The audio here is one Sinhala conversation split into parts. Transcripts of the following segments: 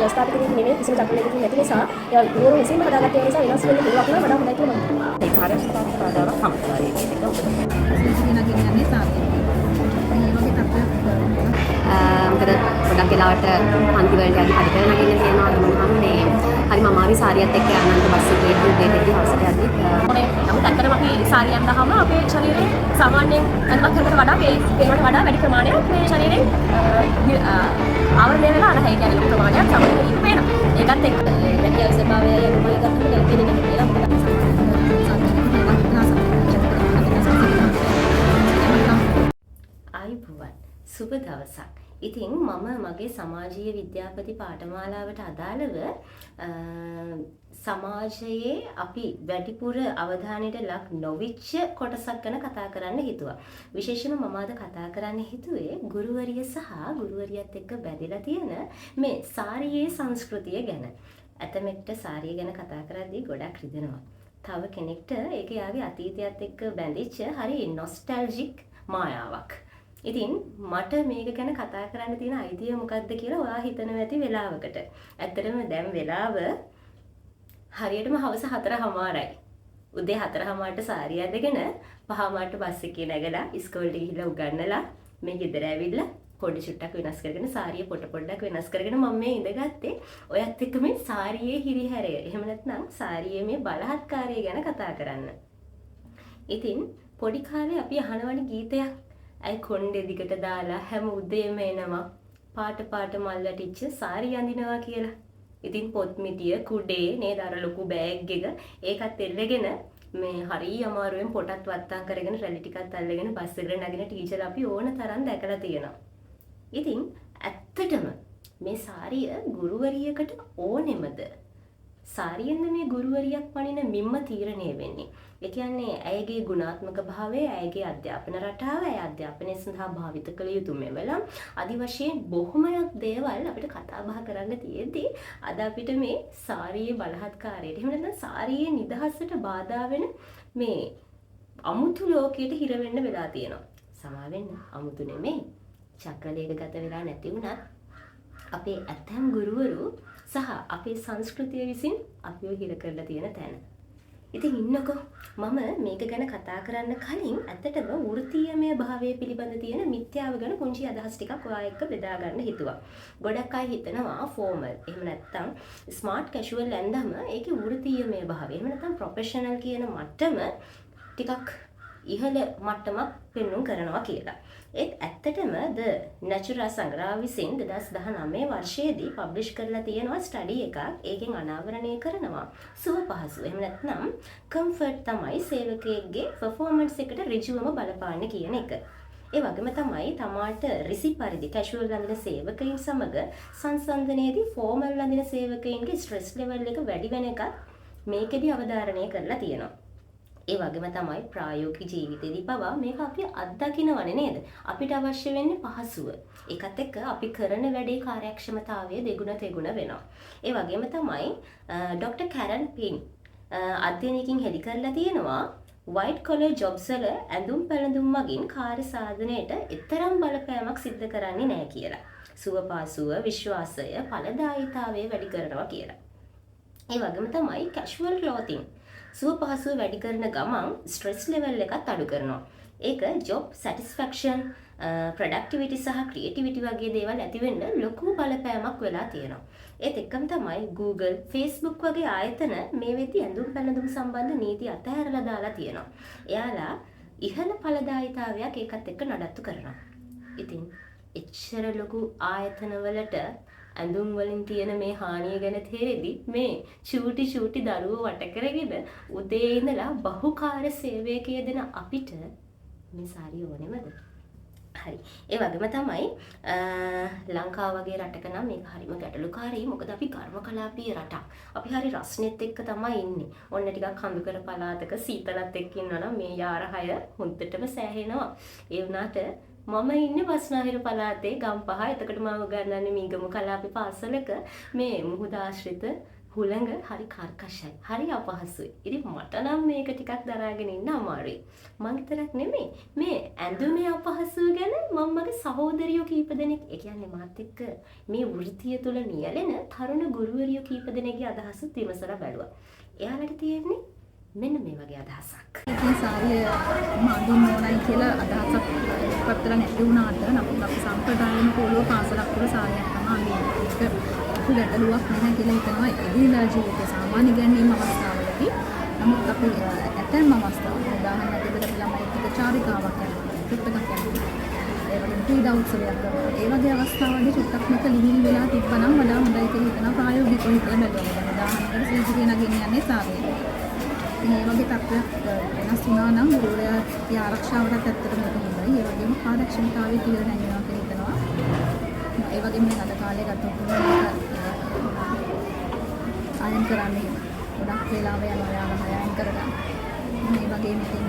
ව්‍යවස්ථාපකයෙකු නෙමෙයි කිසිම චක්‍රයකින් නැති නිසා එයා ගුරු විසින්ම හදාගත්ත ඒ නිසා වෙනස් වෙන්න පුළුවන් කියලා වඩා හොඳයි කියලා මම හිතනවා. ඒ කාර්යස්ථාන බාධාවක් සම්පූර්ණයි. ඒක උපත. සිහිනගෙන සාර්ථකයි. මේ වගේ තත්ත්වයක් මොකද ගොඩක් වෙලාවට පන්ති වලට යද්දි හරි කරලා නගින්න තියෙනවා මොනවා මේ හරිම අමාරුයි සාරියත් එක්ක යන්නත් බස් එකේ දෙටදී හවසට යද්දි නමුත් ඇත්තටම අපි සාරිය යනදාම අපේ ශරීරයේ සාමාන්‍යයෙන් අනිවාර්ය කරකට වඩා වේගයට වඩා වැඩි ප්‍රමාණයක් මේ ශරීරයේ ආවරණය වෙලා අර ඒ කියන්නේ ලොකු ප්‍රමාණයක් සමහරවිට වෙනවා. ඒකත් එක්ක නැතිව ස්වභාවය යොමුයි ගන්නකොට ගැලපෙන්නේ නැහැ කියලා මොකද ආයිබුවන් සුබ දවසක්. ඉතින් මම මගේ සමාජීය විද්‍යාපති පාඨමාලාවට අදාළව සමාජයේ අපි වැඩිපුර අවධානයට ලක් නොවිච්ච කොටසක් ගැන කතා කරන්න හිතුවා. විශේෂයෙන්ම මම අද කතා කරන්න හිතුවේ ගුරුවරිය සහ ගුරුවරියත් එක්ක බැඳලා තියෙන මේ සාරියේ සංස්කෘතිය ගැන. ඇතමෙක්ට සාරිය ගැන කතා කරද්දී ගොඩක් රිදෙනවා. තව කෙනෙක්ට ඒක යාගේ අතීතයත් එක්ක බැඳිච්ච හරි නොස්ටැල්ජික් මායාවක්. ඉතින් මට මේක ගැන කතා කරන්න තියෙන අයිතිය මොකක්ද කියලා ඔයා හිතනවා ඇති වෙලාවකට. ඇත්තටම දැන් වෙලාව හරියටම හවස 4:00යි. උදේ 4:00ට සාරිය ඇඳගෙන 5:00ට බස් එකේ නැගලා ඉස්කෝලේට ගිහිල්ලා උගන්නලා මේ ගෙදර ඇවිල්ලා පොඩි චුට්ටක් වෙනස් කරගෙන සාරිය පොඩක් වෙනස් කරගෙන මම මේ ඉඳගත්තේ ඔයත් එක්ක මේ සාරියේ හිරිහැරය. එහෙම නැත්නම් සාරියේ මේ බලහත්කාරය ගැන කතා කරන්න. ඉතින් පොඩි කාලේ අපි අහනවනේ ගීතයක් ඇයි කොණ්ඩේ දිගට දාලා හැම උදේම එනවා පාට මල් වැටිච්ච සාරි අඳිනවා කියලා. ඉතින් පොත් මිටිය කුඩේ නේද අර ලොකු බෑග් එක ඒකත් එල්ලගෙන මේ හරිය අමාරුවෙන් පොටත් වත්තම් කරගෙන රැලි ටිකක් අල්ලගෙන බස් එකට නැගින ටීචර් අපි ඕන තරම් දැකලා තියෙනවා. ඉතින් ඇත්තටම මේ සාරිය ගුරුවරියකට ඕනෙමද? සාරියෙන්ද මේ ගුරුවරියක් පනින මිම්ම තීරණය වෙන්නේ. ඒ කියන්නේ ඇයගේ ගුණාත්මක භාවය, ඇයගේ අධ්‍යාපන රටාව, ඇය අධ්‍යාපනය සඳහා භාවිත කළ යුතු මෙවලම් আদি වශයෙන් බොහොමයක් දේවල් අපිට කතා බහ කරන්න තියෙද්දී අද අපිට මේ සාරියේ බලහත්කාරයට එහෙම නැත්නම් සාරියේ නිදහසට බාධා වෙන මේ අමුතු ලෝකයට හිර වෙන්න වෙලා තියෙනවා. සමාවෙන්න අමුතු නෙමෙයි. චක්‍රලේඛ ගත වෙලා නැති වුණත් අපේ ඇතැම් ගුරුවරු සහ අපේ සංස්කෘතිය විසින් අපිව හිර කරලා තියෙන තැන. ඉතින් ඉන්නකෝ මම මේක ගැන කතා කරන්න කලින් ඇත්තටම වෘත්තීයමය භාවය පිළිබඳ තියෙන මිත්‍යාව ගැන පුංචි අදහස් ටිකක් ඔයා එක්ක බෙදා ගන්න හිතුවා. ගොඩක් අය හිතනවා ෆෝමල් එහෙම නැත්නම් ස්මාර්ට් කැෂුවල් ඇඳම ඒකේ වෘත්තීයමය භාවය එහෙම නැත්නම් ප්‍රොෆෙෂනල් කියන මට්ටම ටිකක් ඉහළ මට්ටමක් පෙන්වුම් කරනවා කියලා. ඒත් ඇත්තටම ද නැචරල් සංග්‍රහ විසින් 2019 වර්ෂයේදී පබ්ලිෂ් කරලා තියෙනවා ස්ටඩි එකක්. ඒකෙන් අනාවරණය කරනවා සුව පහසු එහෙම නැත්නම් කම්ෆර්ට් තමයි සේවකයෙක්ගේ පර්ෆෝමන්ස් එකට ඍජුවම බලපාන්නේ කියන එක. ඒ වගේම තමයි තමාට රිසි පරිදි කැෂුවල් අඳින සේවකයින් සමග සංසන්දනයේදී ෆෝමල් අඳින සේවකයින්ගේ ස්ට්‍රෙස් ලෙවල් එක වැඩි වෙන එකත් මේකෙදි අවධාරණය කරලා තියෙනවා. ඒ වගේම තමයි ප්‍රායෝගික ජීවිතේදී පවා මේක අපි අත්දකින්නවනේ නේද? අපිට අවශ්‍ය වෙන්නේ පහසුව. ඒකත් එක්ක අපි කරන වැඩේ කාර්යක්ෂමතාවය දෙගුණ තෙගුණ වෙනවා. ඒ වගේම තමයි ඩොක්ටර් කැරන් පින් අධ්‍යයනයකින් හෙළි කරලා තියෙනවා white collar jobs වල ඇඳුම් පැළඳුම් මගින් කාර්ය සාධනයට එතරම් බලපෑමක් සිද්ධ කරන්නේ නැහැ කියලා. සුවපහසුව, විශ්වාසය, ඵලදායීතාවය වැඩි කරනවා කියලා. ඒ වගේම තමයි casual clothing සුව පහසුව වැඩි කරන ගමන් ස්ට්‍රෙස් ලෙවල් එකත් අඩු කරනවා. ඒක ජොබ් සැටිස්ෆැක්ෂන්, ප්‍රොඩක්ටිවිටි සහ ක්‍රියේටිවිටි වගේ දේවල් ඇති වෙන්න ලොකු බලපෑමක් වෙලා තියෙනවා. ඒත් එක්කම තමයි Google, Facebook වගේ ආයතන මේ වෙද්දි ඇඳුම් පැළඳුම් සම්බන්ධ නීති අතහැරලා දාලා තියෙනවා. එයාලා ඉහළ ඵලදායීතාවයක් ඒකත් එක්ක නඩත්තු කරනවා. ඉතින් එච්චර ලොකු ආයතනවලට ඇඳුම් වලින් තියෙන මේ හානිය ගැන තේරෙදි මේ චූටි දරුවෝ වට කරගෙන උදේ ඉඳලා බහුකාර්ය සේවයක යෙදෙන අපිට මේ සාරිය ඕනෙමද? හරි. ඒ වගේම තමයි ලංකාව වගේ රටක නම් මේක හරිම ගැටලුකාරී. මොකද අපි කර්මකලාපීය රටක්. අපි හරි රස්නෙත් එක්ක තමයි ඉන්නේ. ඔන්න ටිකක් කඳුකර පළාතක සීතලත් එක්ක ඉන්නවනම් මේ යාරහය හොඳටම සෑහෙනවා. ඒ වුණාට මම ඉන්නේ බස්නාහිර පළාතේ ගම්පහ. එතකොට මම ගන්නන්නේ මීගමු කලාපේ පාසලක මේ මුහුද ආශ්‍රිත හුළඟ හරි කර්කශයි. හරි අපහසුයි. ඉතින් මට නම් මේක ටිකක් දරාගෙන ඉන්න අමාරුයි. මං විතරක් නෙමෙයි මේ ඇඳුමේ අපහසුව ගැන මම මගේ සහෝදරියෝ කීප දෙනෙක්, ඒ කියන්නේ මාත් එක්ක මේ වෘත්තිය තුල නියැලෙන තරුණ ගුරුවරියෝ කීප දෙනෙක්ගේ අදහසුත් විමසලා බැලුවා. එයාලට තියෙන්නේ මෙන්න මේ වගේ අදහසක්. ඉතින් සාරිය මඳින්න ඕනයි කියලා අදහසක් පත්‍ර නැති වුණාට නමුත් අපි සම්ප්‍රදායෙම පොළොව පාසලක් වල සාරියක් තමයි අඳින්නේ. ඒක ගැටලුවක් නැහැ කියලා හිතනවා එදිනෙදා ජීවිතේ සාමාන්‍ය ගැනීම අවස්ථාවලදී. නමුත් අපි ඇතැම් අවස්ථාවල උදාහරණයක් විදිහට ළමයි එක්ක චාරිකාවක් යනවා, චුට්ටක් යනවා. ඒ වගේම ක්‍රීඩා උත්සවයක් කරනවා. ඒ වගේ අවස්ථාවලදී චුට්ටක් මේක ලිහිල් වෙලා තිබ්බනම් වඩා හොඳයි කියලා හිතනවා ප්‍රායෝගිකව හිතලා බැලුවා. උදාහරණයකට සීජිකේ නගින්න යන්නේ සාරියේ. මේ වගේ තත්ත්වයක් වෙනස් වුණා නම් ගුරුවරයාගේ ආරක්ෂාවටත් ඇත්තටම ඒක හොඳයි. ඒ වගේම කාර්යක්ෂමතාවය කියලා නැගෙනවා කියලා හිතනවා. ඒ වගේම මේ අද කාලේ ගත්තොත් අයන් කරන්නේ ගොඩක් වෙලාව යනවා යාම අයන් කරගන්න. මේ වගේ මෙතන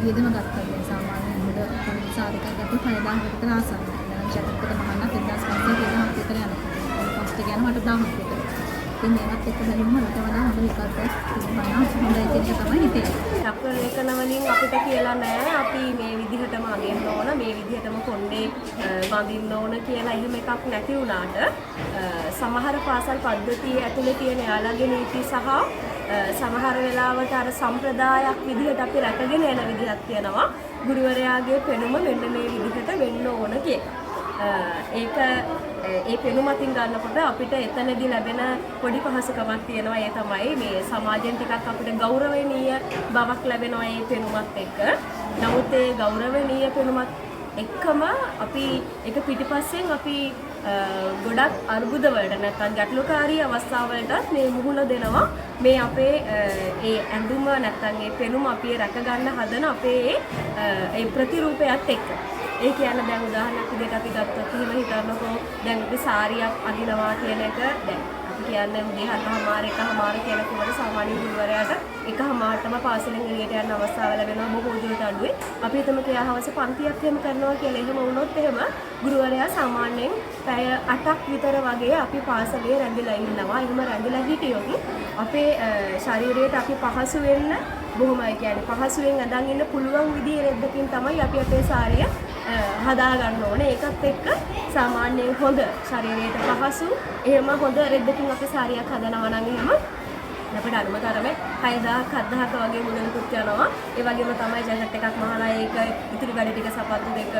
වියදම ගත්තා මේ සාමාන්‍යයෙන් මුද සාරිකයක් ගත්තොත් 6000කට විතර ආසන්නයි. ජැකට් එක මහන්න 1500 විතර යනවා. කොස්ට් එක යනවා 8000ක් විතර. ඉතින් මේවත් එක්ක බැලුවම මට වඩා හොඳ විකල්පයක් තිබුණා. හොඳයි කියන එක තමයි හිතෙන්නේ. චක්‍ර ලේඛන වලින් අපිට කියලා නෑ අපි මේ විදිහටම අගයන්න ඕන, මේ විදිහටම කොණ්ඩේ බඳින්න ඕන කියලා එහෙම එකක් නැති වුණාට සමහර පාසල් පද්ධතිය ඇතුලේ තියෙන යාළගේ නීති සහ සමහර වෙලාවට අර සම්ප්‍රදායක් විදිහට අපි රැකගෙන යන විදිහක් තියෙනවා. ගුරුවරයාගේ පෙනුම මෙන්න මේ විදිහට වෙන්න ඕන කියලා. ඒක ඒ පෙනුමකින් ගන්නකොට අපිට එතනදී ලැබෙන පොඩි පහසුකමක් තියෙනවා. ඒ තමයි මේ සමාජයෙන් ටිකක් අපිට ගෞරවණීය බවක් ලැබෙනවා මේ පෙනුමත් එක්ක. නමුත් ඒ ගෞරවණීය පෙනුමත් එක්කම අපි ඒක පිටිපස්සෙන් අපි ගොඩක් අර්බුද වලට නැත්නම් ගැටලුකාරී අවස්ථාවලටත් මේ මුහුණ දෙනවා. මේ අපේ ඒ ඇඳුම නැත්නම් ඒ පෙනුම අපි රැක ගන්න හදන අපේ ඒ ප්‍රතිරූපයත් එක්ක. ඒ කියන්නේ දැන් උදාහරණයක් විදිහට අපි ගත්තොත් එහෙම හිතන්නකෝ දැන් අපි සාරියක් අඳිනවා කියන එක දැන් අපි කියන්නේ උදේ 7:00 කියලා කිව්වට සාමාන්‍ය ගුරුවරයාට 1:00ටම පාසලෙන් එළියට යන්න අවස්ථාව ලැබෙනවා බොහෝ දුරට අඩුයි. අපි හිතමු කියා හවස පන්තියක් එහෙම කරනවා කියලා. එහෙම වුණොත් එහෙම ගුරුවරයා සාමාන්‍යයෙන් පැය 8ක් විතර වගේ අපි පාසලේ රැඳිලා ඉන්නවා. එහෙම රැඳිලා හිටියොත් අපේ ශරීරයට අපි පහසු වෙන්න බොහොමයි කියන්නේ පහසුවෙන් අඳන් ඉන්න පුළුවන් විදිහේ රෙද්දකින් තමයි අපි අපේ සාරිය හදා ගන්න ඕනේ. ඒකත් එක්ක සාමාන්‍යයෙන් හොඳ ශරීරයට පහසු එහෙම හොඳ රෙද්දකින් අපි සාරියක් හදනවා නම් එහෙම අපිට අනුම තරමේ 6000ක් 7000ක වගේ මුදලකුත් යනවා. ඒ වගේම තමයි ජැකට් එකක් මහලා ඒක ඉතිරි වැඩ ටික සපත්තු දෙක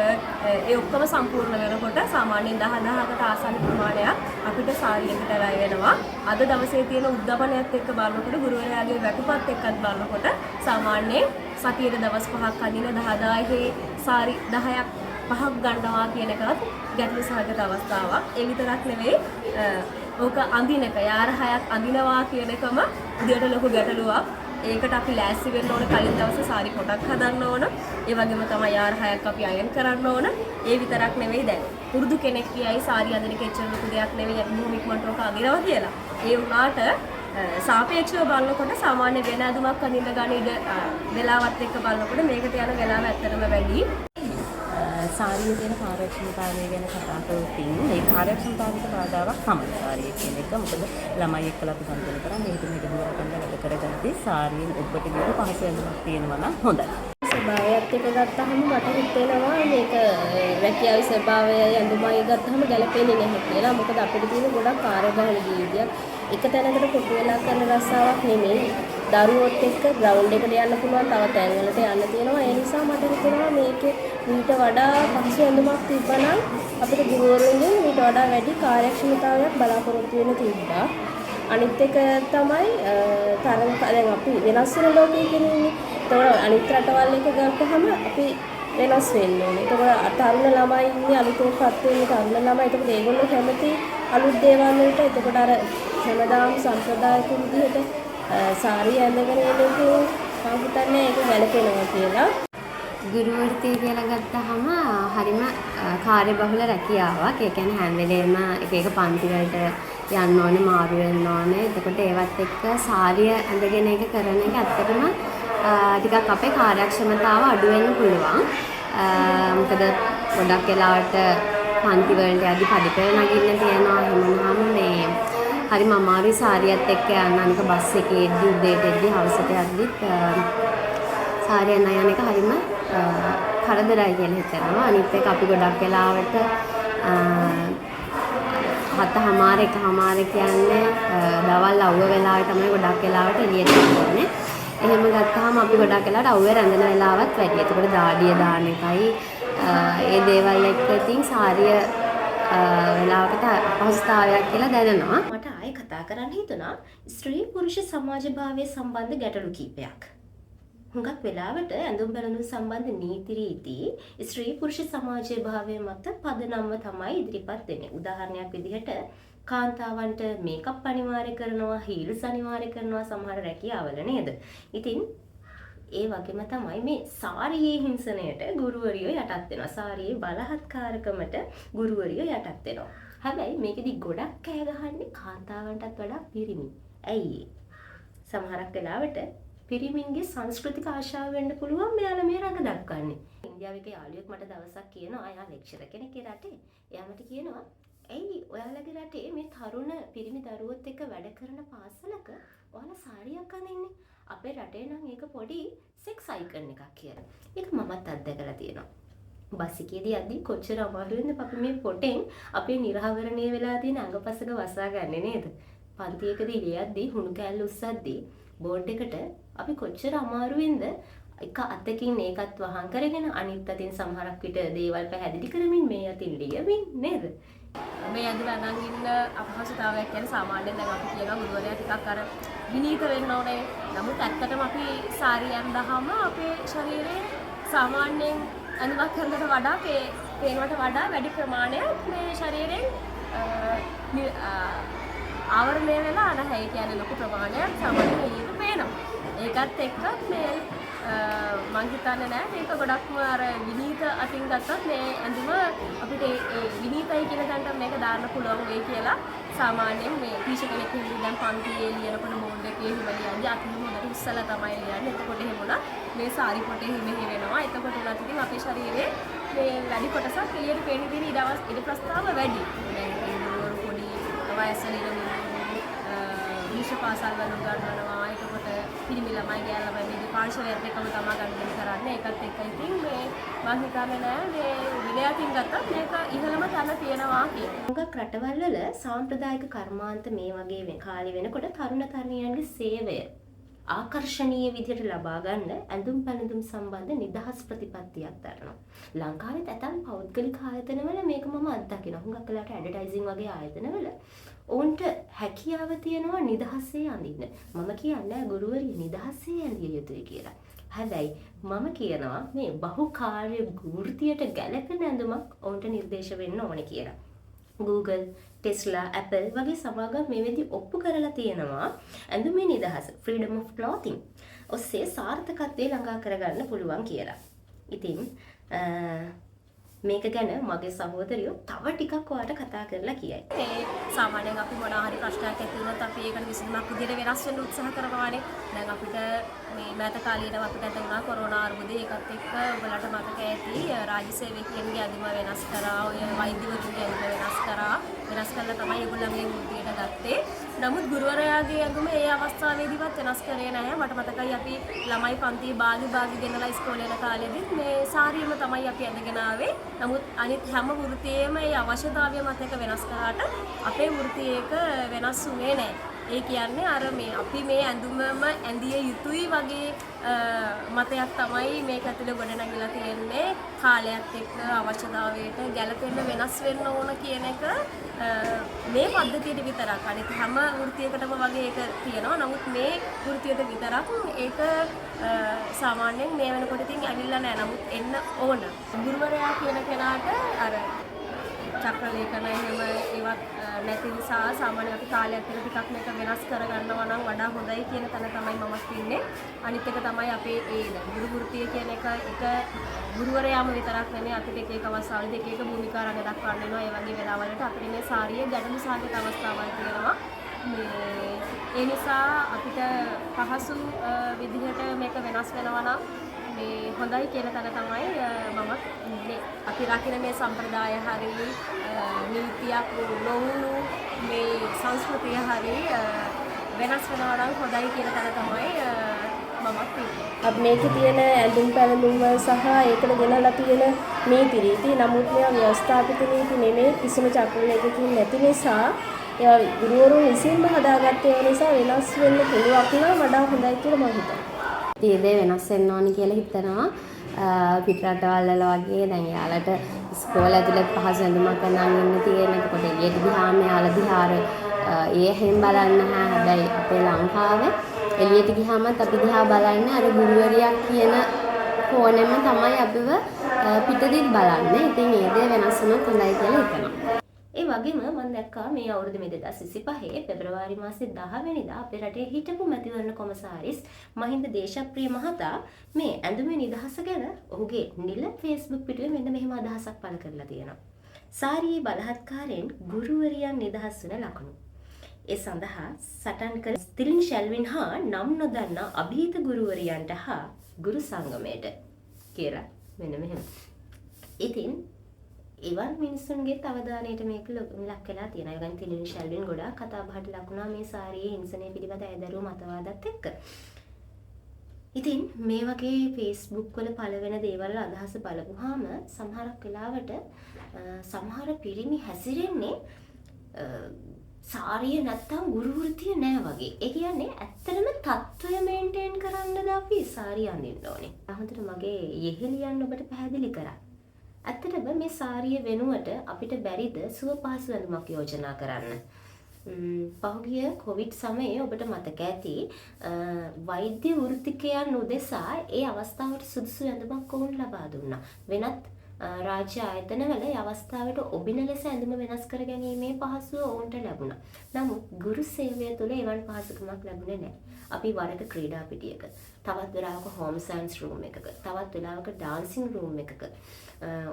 ඒ ඔක්කොම සම්පූර්ණ වෙනකොට සාමාන්‍යයෙන් 10000කට ආසන්න ප්‍රමාණයක් අපිට සාරියකට වැය වෙනවා. අද දවසේ තියෙන උද්දපනයත් එක්ක බලනකොට ගුරුවරයාගේ වැටුපත් එක්කත් බලනකොට සාමාන්‍යයෙන් සතියේ දවස් 5ක් අදින 10000 සාරි 10ක් 5ක් ගන්නවා කියන එකත් ගැටලු සහගත අවස්ථාවක්. ඒ විතරක් නෙවෙයි ඕක අඳින එක යාර 6ක් අඳිනවා කියන එකම උදේට ලොකු ගැටලුවක්. ඒකට අපි ලෑස්ති වෙන්න ඕන කලින් දවසේ සාරි කොටක් හදන්න ඕන. ඒ වගේම තමයි යාර 6ක් අපි අයන් කරන්න ඕන. ඒ විතරක් නෙවෙයි දැන් පුරුදු කෙනෙක් කියයි සාරි අඳින එක එච්චර ලොකු දෙයක් නෙවෙයි බොහොම ඉක්මනට ඕක අඳිනවා කියලා. ඒ වුණාට සාපේක්ෂව බලනකොට සාමාන්‍ය වෙන ඇඳුමක් අඳින්න ගන්න ඉඩ වෙලාවත් එක්ක බලනකොට මේකට යන වෙලාව ඇත්තටම වැඩි. සාරියේ තියෙන කාර්යක්ෂමතාවය ගැන කතා කරොත් මේ කාර්යක්ෂමතාවයට බාධාවක් තමයි සාරිය කියන එක. මොකද ළමයි එක්කලා අපි සම්පූර්ණ කරන්නේ ඒක මේක දුරකම් වැඩ කරගත්තේ සාරියෙන් ඔබට ගිහින් පහසු වෙනවක් තියෙනවා නම් හොඳයි. ස්වභාවයත් එක්ක ගත්තාම මට හිතෙනවා මේක රැකියාවේ ස්වභාවය ඇඳුමයි ගත්තාම ගැලපෙන්නේ නැහැ කියලා. මොකද අපිට තියෙන ගොඩක් කාර්යබහුල ජීවිතයක්. එක තැනකට කොටු වෙලා කරන රස්සාවක් නෙමෙයි. දරුවොත් එක්ක ග්‍රවුන්ඩ් එකට යන්න පුළුවන් තව තැන්වලට යන්න තියෙනවා. ඒ නිසා මට හිතෙනවා මේකේ ඊට වඩා පහසු ඇඳුමක් තිබ්බනම් අපිට ගුරුවරුන්ගෙන් ඊට වඩා වැඩි කාර්යක්ෂමතාවයක් බලාපොරොත්තු වෙන්න තිබ්බා. අනිත් එක තමයි තරම් දැන් අපි වෙනස් වෙන ලෝකයක ඉන්නේ. ඒතකොට අනිත් රටවල් එක ගත්තහම අපි වෙනස් වෙන්න ඕනේ. ඒතකොට තරුණ ළමයි ඉන්නේ අලුතෙන්පත් වෙන තරුණ ළමයි. ඒතකොට ඒගොල්ලෝ කැමති අලුත් දේවල් වලට. ඒතකොට අර හැමදාම සම්ප්‍රදායික විදිහට සාරිය ඇඳගෙන ඉන්න එක මම හිතන්නේ ඒක ගැලපෙනවා කියලා. ගුරු වෘත්තිය කියලා ගත්තාම හරිම කාර්යබහුල රැකියාවක්. ඒ කියන්නේ හැම වෙලේම එක එක පන්ති වලට යන්න ඕනේ, මාරු වෙන්න ඕනේ. එතකොට ඒවත් එක්ක සාරිය ඇඳගෙන එක කරන එක ඇත්තටම ටිකක් අපේ කාර්යක්ෂමතාව අඩු වෙන්න පුළුවන්. මොකද ගොඩක් වෙලාවට පන්ති වලට යද්දි පඩිපෙළ නගින්න තියෙනවා. එහෙම වුණාම මේ හරිම අමාරුයි සාරියත් එක්ක යන්න. අනික බස් එකේ එද්දි උදේට එද්දි හවසට යද්දිත් සාරිය නයන එක හරිම කරදරයි කියලා හිතනවා. අනිත් එක අපි ගොඩක් වෙලාවට 7:00 1:00 කියන්නේ දවල් අවුව වෙලාවේ තමයි ගොඩක් වෙලාවට එළියට යන්නේ. එහෙම ගත්තාම අපි ගොඩක් වෙලාවට අවුවේ රැඳෙන වෙලාවත් වැඩි. ඒකට දාඩිය දාන එකයි ඒ දේවල් එක්ක ඉතින් සාරිය වෙලාවකට අපහසුතාවයක් කියලා දැනෙනවා. මට ආයෙ කතා කරන්න හිතුණා ස්ත්‍රී පුරුෂ සමාජභාවයේ සම්බන්ධ ගැටලු කීපයක්. හුඟක් වෙලාවට ඇඳුම් පැළඳුම් සම්බන්ධ නීති රීති ස්ත්‍රී පුරුෂ සමාජයේ භාවය මත පදනම්ව තමයි ඉදිරිපත් වෙන්නේ. උදාහරණයක් විදිහට කාන්තාවන්ට මේකප් අනිවාර්ය කරනවා, හීල්ස් අනිවාර්ය කරනවා සමහර රැකියාවල නේද? ඉතින් ඒ වගේම තමයි මේ සාරියේ හිංසනයට ගුරුවරියෝ යටත් වෙනවා. සාරියේ බලහත්කාරකමට ගුරුවරියෝ යටත් වෙනවා. හැබැයි මේකෙදි ගොඩක් කෑ ගහන්නේ කාන්තාවන්ටත් වඩා පිරිමි. ඇයි සමහරක් වෙලාවට පිරිමින්ගේ සංස්කෘතික ආශාව වෙන්න පුළුවන් මෙයාලා මේ රඟ දක්වන්නේ. ඉන්දියාවේ යාළුවෙක් මට දවසක් කියනවා එයා ලෙක්චරර් කෙනෙක් ඒ රටේ. එයා මට කියනවා ඇයි ඔයාලගේ රටේ මේ තරුණ පිරිමි දරුවොත් එක්ක වැඩ කරන පාසලක ඔයාලා සාරියක් අඳින්නේ? අපේ රටේ නම් ඒක පොඩි සෙක්ස් අයිකන් එකක් කියලා. ඒක මමත් අත්දැකලා තියෙනවා. බස් එකේදී යද්දී කොච්චර අමාරුවෙන්ද අපි මේ පොටෙන් අපේ නිරහවරණය වෙලා තියෙන අඟපසක වසා ගන්නෙ නේද? පන්තියකදී ලියද්දී හුණු කෑල්ල උස්සද්දී බෝඩ් එකට අපි කොච්චර අමාරුවෙන්ද එක අතකින් ඒකත් වහන් කරගෙන අනිත් අතින් සමහරක් විට දේවල් පැහැදිලි කරමින් මේ අතින් ලියමින් නේද? මේ ඇඳුම අඳන් ඉන්න අපහසුතාවයක් කියන්නේ සාමාන්‍යයෙන් දැන් අපි කියනවා ගුරුවරයා ටිකක් අර විනීත වෙන්න ඕනේ. නමුත් ඇත්තටම අපි සාරිය අඳහම අපේ ශරීරයේ සාමාන්‍යයෙන් අඳුමක් කරනකට වඩා පේනවට වඩා වැඩි ප්‍රමාණයක් මේ ශරීරයෙන් ආවරණය වෙලා නැහැ. ඒ කියන්නේ ලොකු ප්‍රමාණයක් සාමාන්‍යයෙන් එළියට පේනවා. ඒකත් එක්ක මේ මං හිතන්නේ නෑ මේක ගොඩක්ම අර විනීත අතින් ගත්තත් මේ ඇඳුම අපිට ඒ විනීතයි කියන තැනට මේක දාන්න පුළුවන් වෙයි කියලා සාමාන්‍යයෙන් මේ ටීචර් කෙනෙක් හින්දා දැන් පන්තියේ ලියනකොට බෝඩ් එකේ හිම ලියන්නේ අතින් හොඳට උස්සලා තමයි ලියන්නේ. එතකොට එහෙමලා මේ සාරි පොටේ හිම වෙනවා. එතකොට උනත් ඉතින් අපේ ශරීරයේ මේ වැඩි කොටසක් එළියට පේන දින ඉඩ ප්‍රස්තාව වැඩි. දැන් ඒ පොඩි වයසට විශේෂ පාසල් වල උගන්වනවා. එතකොට පිරිමි ළමයි ගෑල් ළමයි මේ පාර්ශවයත් එක්කම තමයි ගන්න කරන්නේ. ඒකත් එක්ක ඉතින් මේ මම හිතන්නේ නෑ මේ විනයකින් ගත්තත් මේක ඉහළම තැන තියෙනවා කියලා. හුඟක් රටවල් වල සාම්ප්‍රදායික කර්මාන්ත මේ වගේ කාලේ වෙනකොට තරුණ තරුණියන්ගේ සේවය ආකර්ශනීය විදිහට ලබා ගන්න ඇඳුම් පැළඳුම් සම්බන්ධ නිදහස් ප්‍රතිපත්තියක් දරනවා. ලංකාවේ ඇතම් පෞද්ගලික ආයතනවල මේක මම අත්දකිනවා. හුඟක් වෙලාවට ඇඩ්වර්ටයිසින් වගේ ආයතනවල ඔවුන්ට හැකියාව තියෙනවා නිදහසේ අඳින්න. මම කියන්නේ ගුරුවරිය නිදහසේ ඇඳිය යුතුයි කියලා. හැබැයි මම කියනවා මේ බහුකාර්ය වෘත්තියට ගැලපෙන ඇඳුමක් ඔවුන්ට නිර්දේශ වෙන්න ඕනේ කියලා. Google, Tesla, Apple වගේ සමාගම් මේ වෙද්දි ඔප්පු කරලා තියෙනවා ඇඳුමේ නිදහස freedom of clothing ඔස්සේ සාර්ථකත්වයේ ළඟා කරගන්න පුළුවන් කියලා. ඉතින් මේක ගැන මගේ සහෝදරියෝ තව ටිකක් ඔයාලට කතා කරලා කියයි. මේ සාමාන්‍යයෙන් අපි මොනවා හරි ප්‍රශ්නයක් ඇති වුණොත් අපි ඒකට විසඳුමක් විදිහට වෙනස් වෙන්න උත්සාහ කරනවානේ. දැන් අපිට මේ මෑත කාලේදී අපිට ඇති වුණා කොරෝනා අර්බුදය. ඒකත් එක්ක ඔයාලට මතක ඇති රාජ්‍ය සේවකයන්ගේ අඳුම වෙනස් කරා, ඔය වෛද්‍යවරුන්ගේ අඳුම වෙනස් කරා. වෙනස් කළා තමයි ඒගොල්ලන්ගේ වෘත්තියට ගත්තේ. නමුත් ගුරුවරයාගේ අඳුම ඒ අවස්ථාවේදීවත් වෙනස් කරේ නැහැ. මට මතකයි අපි ළමයි පන්තියේ බාගි ගෙනලා ඉස්කෝලේ යන කාලෙදිත් මේ සාරියම තමයි අපි අඳගෙන ආවේ. නමුත් අනිත් හැම වෘත්තියෙම ඒ අවශ්‍යතාවය මත එක වෙනස් කරාට අපේ වෘත්තියේක වෙනස් වුණේ නැහැ. ඒ කියන්නේ අර මේ අපි මේ ඇඳුමම ඇඳිය යුතුයි වගේ මතයක් තමයි මේක ඇතුලේ ගොඩනැගිලා තියෙන්නේ. කාලයත් එක්ක අවශ්‍යතාවයට ගැළපෙන්න වෙනස් වෙන්න ඕන කියන එක මේ පද්ධතියට විතරක්. අනිත් හැම වෘත්තියකටම වගේ ඒක තියෙනවා. නමුත් මේ වෘත්තියට විතරක් ඒක සාමාන්‍යයෙන් මේ වෙනකොට ඉතින් ඇවිල්ලා නැහැ. නමුත් එන්න ඕන. ගුරුවරයා කියන කෙනාට අර චක්‍රලේඛන එහෙම ඒවත් නැති නිසා සාමාන්‍යයෙන් අපි කාලයක් තුළ ටිකක් මේක වෙනස් කරගන්නවා නම් වඩා හොඳයි කියන තැන තමයි මමත් ඉන්නේ. අනිත් එක තමයි අපේ ඒ ගුරු වෘත්තිය කියන එක ගුරුවරයාම විතරක් නෙමෙයි අපිට එක එක අවස්ථාවලදී එක එක භූමිකා රඟ දක්වන්න වෙනවා. ඒ වගේ වෙලාවලට අපිට මේ සාරියේ ගැටලු සහගත අවස්ථාවල් තියෙනවා. ඒ නිසා අපිට පහසු විදිහට මේක වෙනස් වෙනවා නම් මේ හොඳයි කියන තැන තමයි මමත් ඉන්නේ. අපි රකින්න මේ සම්ප්‍රදාය හරිය නීතියක් නොවුණු මේ සංස්කෘතිය හරි වෙනස් වෙනවා නම් හොඳයි කියන තැන තමයි මමත් ඉන්නේ. අපි මේකේ තියෙන ඇඳුම් පැළඳුම් සහ ඒකට ගෙනලා තියෙන නීති රීති නමුත් මේවා ව්‍යවස්ථාපිත නීති නෙමෙයි කිසිම චක්‍රයකින් නැති නිසා ඒවා ගුරුවරුන් විසින්ම හදාගත්ත ඒවා නිසා වෙනස් වෙන්න පුළුවන් නම් වඩා හොඳයි කියලා මම හිතනවා. ඒ දේ වෙනස් වෙන්න ඕනි කියලා හිතනවා. පිටරටවල් වල වගේ දැන් යාලට ඉස්කෝල ඇතුලේ පහසු ඇඳුමක් අඳන් ඉන්න තියෙන. එතකොට එළියට ගියාම යාලා දිහාර ඒ හැම බලන්න හැබැයි අපේ ලංකාවේ එළියට ගියාමත් අපි දිහා බලන්නේ අර ගුරුවරියක් කියන කෝණෙම තමයි අපිව පිටදිත් බලන්නේ. ඉතින් ඒ දේ වෙනස් වුණොත් හොඳයි කියලා හිතනවා. ඒ වගේම මම දැක්කා මේ අවුරුදු 2025 පෙබරවාරි මාසේ 10 වෙනිදා අපේ රටේ හිටපු මැතිවරණ කොමසාරිස් මහින්ද දේශප්‍රිය මහතා මේ ඇඳුමේ නිදහස ගැන ඔහුගේ නිල Facebook පිටුවේ මෙන්න මෙහෙම අදහසක් පළ කරලා තියෙනවා. සාරියේ බලහත්කාරයෙන් ගුරුවරියන් නිදහස් වෙන ලකුණු. ඒ සඳහා සටන් කළ ස්තිලින් ෂැල්වින් හා නම් නොදන්නා අභීත ගුරුවරියන්ට හා ගුරු සංගමයට කියලා මෙන්න මෙහෙම. ඉතින් ඉවන් මිනිස්සුන්ගේ අවධානයට මේක ලක් වෙලා තියෙනවා. ඒ කියන්නේ තිලින් ෂැල්වින් ගොඩාක් කතා බහට ලකුණා මේ සාරියේ හිංසනය පිළිබඳ ඇදරුව මතවාදත් එක්ක. ඉතින් මේ වගේ Facebook වල පළවෙන දේවල් අදහස බලපුවාම සමහරක් වෙලාවට සමහර පිරිමි හැසිරෙන්නේ සාරිය නැත්තම් ගුරු වෘත්තිය නෑ වගේ. ඒ කියන්නේ ඇත්තටම තත්ත්වය මේන්ටේන් කරන්නද අපි සාරිය අඳින්න ඕනේ. අහතර මගේ යෙහෙලියන් ඔබට පැහැදිලි කරා. ඇත්තටම මේ සාරිය වෙනුවට අපිට බැරිද සුව පහසු ඇඳුමක් යෝජනා කරන්න. පහුගිය කොවිඩ් සමයේ ඔබට මතක ඇති වෛද්‍ය වෘත්තිකයන් උදෙසා ඒ අවස්ථාවට සුදුසු ඇඳුමක් ඔවුන් ලබා දුන්නා. වෙනත් රාජ්‍ය ආයතනවල ඒ අවස්ථාවට ඔබින ලෙස ඇඳුම වෙනස් කර ගැනීමේ පහසුව ඔවුන්ට ලැබුණා. නමුත් ගුරු සේවය තුළ එවන් පහසුකමක් ලැබුණේ නැහැ. අපි වරක ක්‍රීඩා පිටියක, තවත් වෙලාවක හෝම් සයන්ස් රූම් එකක, තවත් වෙලාවක ඩාන්සින් රූම් එකක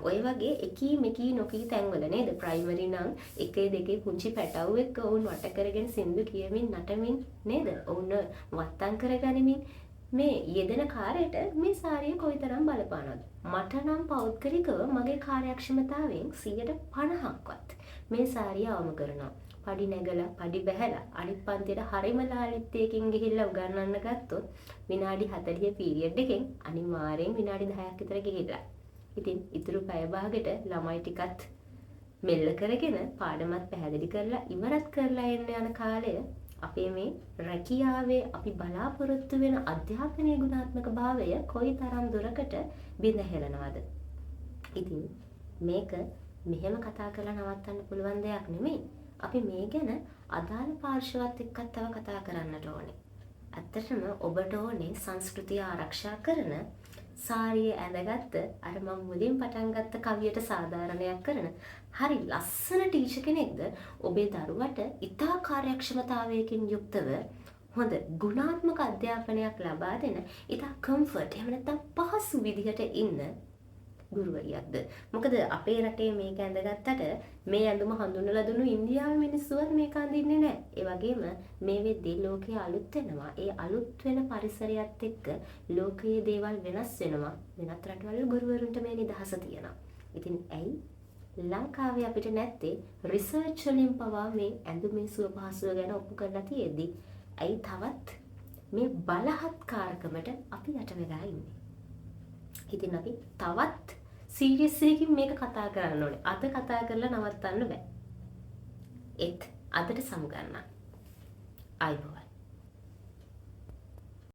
ඔය වගේ එකී මෙකී නොකී තැන්වල නේද ප්‍රයිමරි නම් එකේ දෙකේ පුංචි පැටව් එක්ක ඔවුන් වට කරගෙන සින්දු කියමින් නටමින් නේද ඔවුන් වත්තම් කරගනිමින් මේ යෙදෙන කාර්යයට මේ සාරිය කොයිතරම් බලපානවද? මට නම් පෞද්ගලිකව මගේ කාර්යක්ෂමතාවයෙන් 50%ක්වත් මේ සාරිය අවම කරනවා. පඩි නැගලා පඩි බැහැලා අනිත් පන්තියට හරිම ලාලිත්‍යයකින් ගිහිල්ලා උගන්වන්න ගත්තොත් විනාඩි 40 පීරියඩ් එකෙන් අනිවාර්යෙන් විනාඩි 10ක් විතර ගිහිල්ලා. ඉතින් ඉතුරු පැය භාගෙට ළමයි ටිකත් මෙල්ල කරගෙන පාඩමත් පැහැදිලි කරලා ඉවරත් කරලා එන්න යන කාලය අපේ මේ රැකියාවේ අපි බලාපොරොත්තු වෙන අධ්‍යාපනීය ගුණාත්මක භාවය කොයිතරම් දුරකට බිඳ හෙළනවද? ඉතින් මේක මෙහෙම කතා කරලා නවත්තන්න පුළුවන් දෙයක් නෙමෙයි. අපි මේ ගැන අදාළ පාර්ශවත් එක්ක තව කතා කරන්නට ඕනේ. ඇත්තටම ඔබට ඕනේ සංස්කෘතිය ආරක්ෂා කරන සාරිය ඇඳගත්ත අර මම මුලින් පටන් ගත්ත කවියට සාධාරණයක් කරන හරි ලස්සන ටීචර් කෙනෙක්ද ඔබේ දරුවට ඉතා කාර්යක්ෂමතාවයකින් යුක්තව හොඳ ගුණාත්මක අධ්‍යාපනයක් ලබා දෙන ඉතා කම්ෆර්ට් එහෙම නැත්නම් පහසු විදිහට ඉන්න ගුරුවරියක්ද? මොකද අපේ රටේ මේක ඇඳගත්තට මේ ඇඳුම හඳුන්වලා දුන්නු ඉන්දියාවේ මිනිස්සුවත් මේක අඳින්නේ නැහැ. ඒ වගේම මේ වෙද්දී ලෝකයේ අලුත් වෙනවා. ඒ අලුත් වෙන පරිසරයත් එක්ක ලෝකයේ දේවල් වෙනස් වෙනවා. වෙනත් රටවල ගුරුවරුන්ට මේ නිදහස තියෙනවා. ඉතින් ඇයි ලංකාවේ අපිට නැත්තේ රිසර්ච් වලින් පවා මේ ඇඳුමේ සුව පහසුව ගැන ඔප්පු කරලා තියෙද්දි ඇයි තවත් මේ බලහත්කාරකමට අපි යට වෙලා ඉන්නේ? ඉතින් අපි තවත් සීරියස් එකකින් මේක කතා කරන්න ඕනේ. අද කතා කරලා නවත්තන්න බෑ. ඒත් අදට සමුගන්න. ආයිබෝවන්.